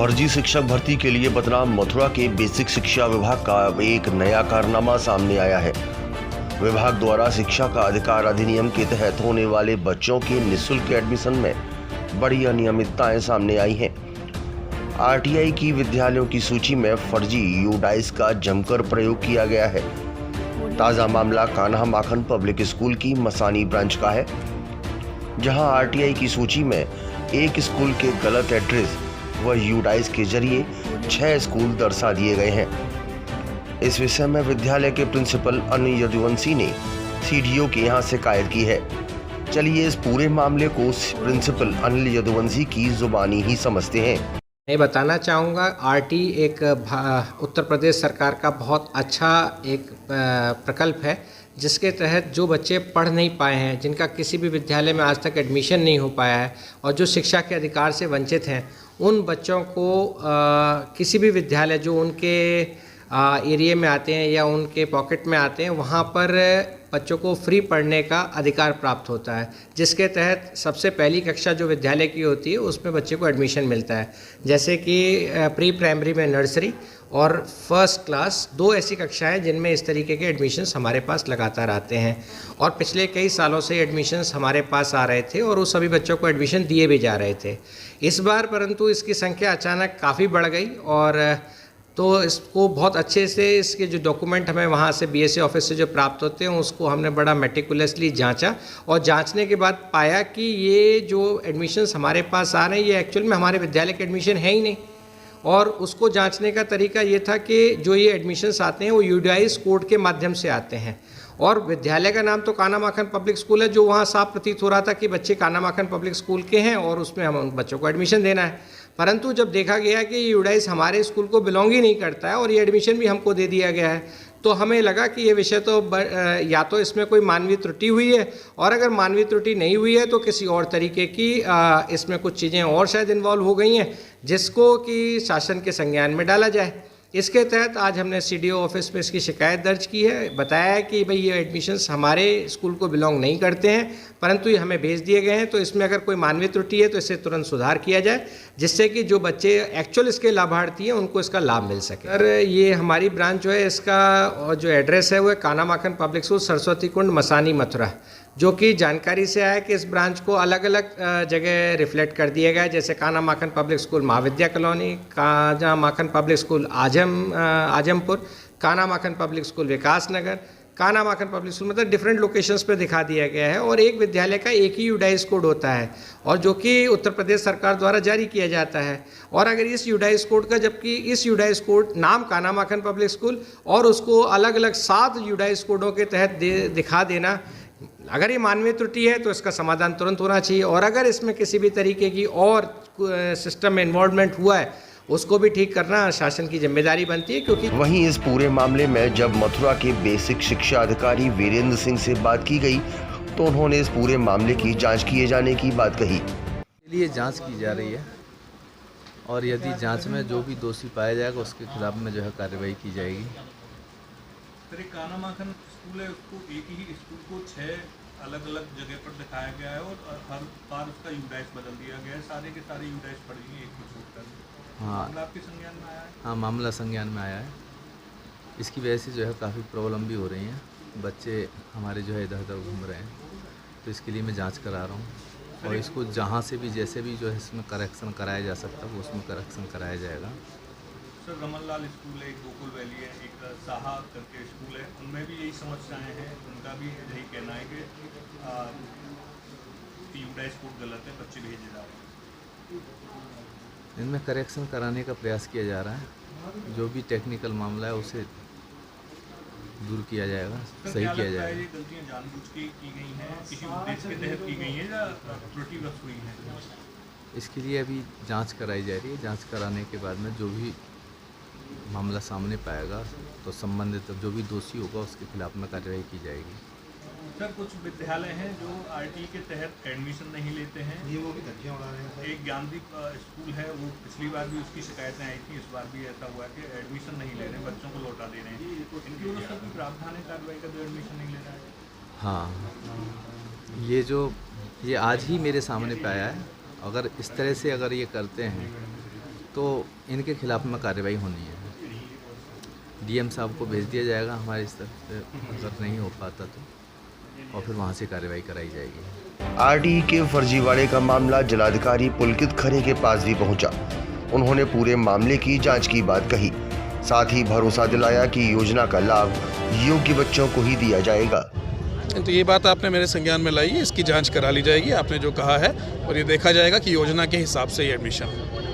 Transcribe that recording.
फर्जी शिक्षक भर्ती के लिए बदनाम मथुरा के बेसिक शिक्षा विभाग का एक नया कारनामा सामने आया है। विभाग द्वारा शिक्षा का अधिकार अधिनियम के तहत होने वाले बच्चों के निःशुल्क एडमिशन में बड़ी अनियमितताएं सामने आई हैं। आरटीआई की विद्यालयों की सूची में फर्जी यूडाइस का जमकर प्रयोग किया गया है। ताज़ा मामला कान्हा माखन पब्लिक स्कूल की मसानी ब्रांच का है, जहां आरटीआई की सूची में एक स्कूल के गलत एड्रेस व यूडाइस के जरिए 6 स्कूल दर्शा दिए गए हैं। इस विषय में विद्यालय के प्रिंसिपल अनिल यदुवंशी ने सीडीओ के यहाँ शिकायत की है। चलिए इस पूरे मामले को प्रिंसिपल अनिल यदुवंशी की जुबानी ही समझते हैं। मैं बताना चाहूँगा, आरटी एक उत्तर प्रदेश सरकार का बहुत अच्छा एक प्रकल्प है, जिसके तहत जो बच्चे पढ़ नहीं पाए हैं, जिनका किसी भी विद्यालय में आज तक एडमिशन नहीं हो पाया है और जो शिक्षा के अधिकार से वंचित हैं, उन बच्चों को किसी भी विद्यालय जो उनके एरिया में आते हैं या उनके पॉकेट में आते हैं, वहाँ पर बच्चों को फ्री पढ़ने का अधिकार प्राप्त होता है, जिसके तहत सबसे पहली कक्षा जो विद्यालय की होती है उसमें बच्चे को एडमिशन मिलता है। जैसे कि प्री प्राइमरी में नर्सरी और फर्स्ट क्लास, 2 ऐसी कक्षाएं जिनमें इस तरीके के एडमिशन्स हमारे पास लगातार आते हैं और पिछले कई सालों से एडमिशन्स हमारे पास आ रहे थे और उस सभी बच्चों को एडमिशन दिए भी जा रहे थे। इस बार परंतु इसकी संख्या अचानक काफ़ी बढ़ गई और तो इसको बहुत अच्छे से इसके जो डॉक्यूमेंट हमें वहाँ से बीएससी ऑफिस से जो प्राप्त होते हैं उसको हमने बड़ा मेटिकुलसली जांचा और जांचने के बाद पाया कि ये जो एडमिशन्स हमारे पास आ रहे हैं ये एक्चुअल में हमारे विद्यालय के एडमिशन है ही नहीं। और उसको जांचने का तरीका ये था कि जो ये एडमिशन्स आते हैं वो यूडाइस कोड के माध्यम से आते हैं और विद्यालय का नाम तो कान्हा माखन पब्लिक स्कूल है, जो वहाँ साफ प्रतीत हो रहा था कि बच्चे कान्हा माखन पब्लिक स्कूल के हैं और उसमें हम उन बच्चों को एडमिशन देना है। परंतु जब देखा गया कि ये यूडाइस हमारे स्कूल को बिलोंग ही नहीं करता है और ये एडमिशन भी हमको दे दिया गया है, तो हमें लगा कि ये विषय तो या तो इसमें कोई मानवीय त्रुटि हुई है और अगर मानवीय त्रुटि नहीं हुई है तो किसी और तरीके की इसमें कुछ चीज़ें और शायद इन्वॉल्व हो गई हैं, जिसको कि शासन के संज्ञान में डाला जाए। इसके तहत आज हमने सीडीओ ऑफिस में इसकी शिकायत दर्ज की है। बताया है कि भाई ये एडमिशन्स हमारे स्कूल को बिलोंग नहीं करते हैं, परंतु ये हमें भेज दिए गए हैं, तो इसमें अगर कोई मानवीय त्रुटि है तो इससे तुरंत सुधार किया जाए, जिससे कि जो बच्चे एक्चुअल इसके लाभार्थी हैं उनको इसका लाभ मिल सके। सर, ये हमारी ब्रांच जो है, इसका जो एड्रेस है वो है कान्हा माखन पब्लिक स्कूल, सरस्वती कुंड, मसानी, मथुरा, जो कि जानकारी से आया कि इस ब्रांच को अलग अलग जगह रिफ्लेक्ट कर दिया गया है। जैसे कान्हा माखन पब्लिक स्कूल महाविद्या कॉलोनी, कान्हा माखन पब्लिक स्कूल आजमपुर, कान्हा माखन पब्लिक स्कूल विकास नगर, कान्हा माखन पब्लिक स्कूल, मतलब डिफरेंट लोकेशंस पे दिखा दिया गया है। और एक विद्यालय का एक ही यूडाइस कोड होता है और जो कि उत्तर प्रदेश सरकार द्वारा जारी किया जाता है। और अगर इस यूडाइस कोड का, जबकि इस यूडाइस कोड नाम कान्हा माखन पब्लिक स्कूल और उसको अलग अलग 7 यूडाइस कोडों के तहत दिखा देना, अगर ये मानवीय त्रुटि है तो इसका समाधान तुरंत होना चाहिए और अगर इसमें किसी भी तरीके की और सिस्टम में इन्वॉल्वमेंट हुआ है उसको भी ठीक करना शासन की जिम्मेदारी बनती है। क्योंकि वहीं इस पूरे मामले में जब मथुरा के बेसिक शिक्षा अधिकारी वीरेंद्र सिंह से बात की गई तो उन्होंने इस पूरे मामले की जांच किए जाने की बात कही। लिए जांच की जा रही है और यदि जांच में जो भी दोषी पाया जाएगा उसके खिलाफ में जो है कार्रवाई की जाएगी। कान्हा माखन स्कूल है, उसको एक ही स्कूल को 6 अलग अलग जगह पर दिखाया गया है और हर बार उसका यूडाइस बदल दिया गया है। सारे के सारे यूडाइस पड़ेंगे एक को छोड़कर। हाँ, मामला आपके संज्ञान में आया है? हाँ, मामला संज्ञान में आया है। इसकी वजह से जो है काफ़ी प्रॉब्लम भी हो रही हैं, बच्चे हमारे जो है इधर उधर घूम रहे हैं, तो इसके लिए मैं जांच करा रहा हूँ और इसको जहाँ से भी जैसे भी जो है इसमें करेक्शन कराया जा सकता है वो उसमें करेक्शन कराया जाएगा। सर, रमन लाल स्कूल है, एक गोकुल वैली है, एक साहा करके स्कूल है, उनमें भी यही समस्याएं हैं। उनका भी यही कहना है कि यूडाइस कोड गलत है, बच्चे भेजे जा रहे हैं। इनमें करेक्शन कराने का प्रयास किया जा रहा है। जो भी टेक्निकल मामला है उसे दूर किया जाएगा, सही किया जाएगा। ये गलतियां जानबूझ के की गई हैं, किसी उद्देश्य के तहत की गई हैं या त्रुटिवश हुई हैं? इसके लिए अभी जांच कराई जा रही है। जांच कराने के बाद में जो भी मामला सामने पाएगा तो संबंधित जो भी दोषी होगा उसके खिलाफ में कार्रवाई की जाएगी। सर, कुछ विद्यालय हैं जो आरटी के तहत एडमिशन नहीं लेते हैं, नियमों की धज्जियां उड़ा रहे हैं। एक ज्ञानदीप स्कूल है, वो पिछली बार भी उसकी शिकायतें आई थी, इस बार भी ऐसा हुआ कि एडमिशन नहीं ले रहे, बच्चों को लौटा दे रहे हैं। इनकी वजह से कोई प्रावधान है कार्रवाई का जो एडमिशन नहीं ले रहा है? हाँ, ये आज ही मेरे सामने पे आया है। अगर इस तरह से अगर ये करते हैं तो इनके खिलाफ में कार्रवाई होनी है। डीएम साहब को भेज दिया जाएगा हमारे स्तर से, अगर नहीं हो पाता तो, और फिर वहाँ से कार्रवाई कराई जाएगी। आरटीई के फर्जीवाड़े का मामला जिलाधिकारी पुलकित खरे के पास भी पहुंचा। उन्होंने पूरे मामले की जांच की बात कही, साथ ही भरोसा दिलाया कि योजना का लाभ योग्य बच्चों को ही दिया जाएगा। तो ये बात आपने मेरे संज्ञान में लाई है, इसकी जांच करा ली जाएगी आपने जो कहा है, और ये देखा जाएगा कि योजना के हिसाब से ही एडमिशन